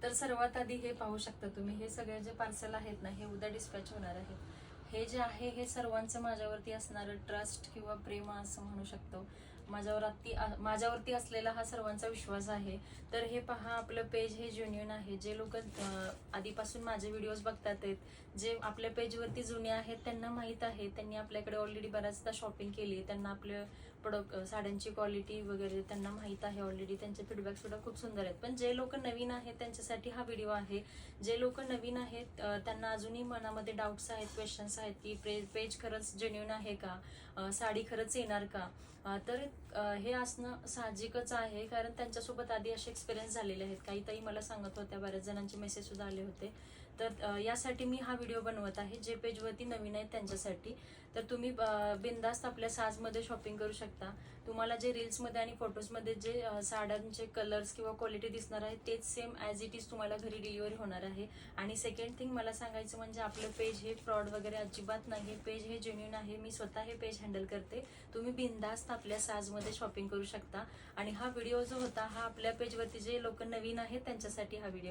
तर सर्वात आधी हे पाहू शकता तुम्ही, हे सगळे जे पार्सल आहेत ना, हे उद्या डिस्पॅच होणार आहे. हे जे आहे हे सर्वांचं माझ्यावरती असणारं ट्रस्ट किंवा प्रेम असं म्हणू शकतो. माझ्यावरती असलेला हा सर्वांचा विश्वास आहे. तर हे पहा, आपलं पेज हे जेन्युइन आहे. जे लोक आधीपासून माझे व्हिडिओज बघतात आहेत, जे आपल्या पेजवरती जुने आहेत, त्यांना माहीत आहे, त्यांनी आपल्याकडे ऑलरेडी बऱ्याचदा शॉपिंग केली, त्यांना आपले प्रोडक्ट साड्यांची क्वालिटी वगैरे त्यांना माहीत आहे ऑलरेडी, त्यांचे फीडबॅक सुद्धा खूप सुंदर आहेत. पण जे लोक नवीन आहेत त्यांच्यासाठी हा व्हिडिओ आहे. जे लोक नवीन आहेत त्यांना अजूनही मनामध्ये डाऊट्स आहेत, क्वेश्चन्स आहेत की पेज खरंच जेन्युइन आहे का, साडी खरंच येणार का, तर हे असणं साहजिकच आहे. कारण त्यांच्यासोबत आधी असे एक्सपिरियन्स झालेले आहेत. काही ताई मला सांगत होत्या, बऱ्याच जणांचे मेसेज सुद्धा आले होते. तर यासाठी मी हा व्हिडिओ बनवत आहे, जे पेजवरती नवीन आहेत त्यांच्यासाठी. तर तुम्ही बिनधास्त आपल्या साजमध्ये शॉपिंग करू शकता. तुम्हाला जे रील्समध्ये आणि फोटोजमध्ये जे साड्यांचे कलर्स किंवा क्वालिटी दिसणार आहे तेच सेम ॲज इट इज तुम्हाला घरी डिलिव्हरी होणार आहे. आणि सेकंड थिंग मला सांगायचं म्हणजे आपलं पेज हे फ्रॉड वगैरे अजिबात नाही. पेज हे जेन्युइन आहे. मी स्वतः हे पेज हँडल करते. तुम्ही बिनधास्त आपल्या साजमध्ये शॉपिंग करू शकता. आणि हा व्हिडिओ जो होता हा आपल्या पेजवरती जे लोक नवीन आहेत त्यांच्यासाठी हा व्हिडिओ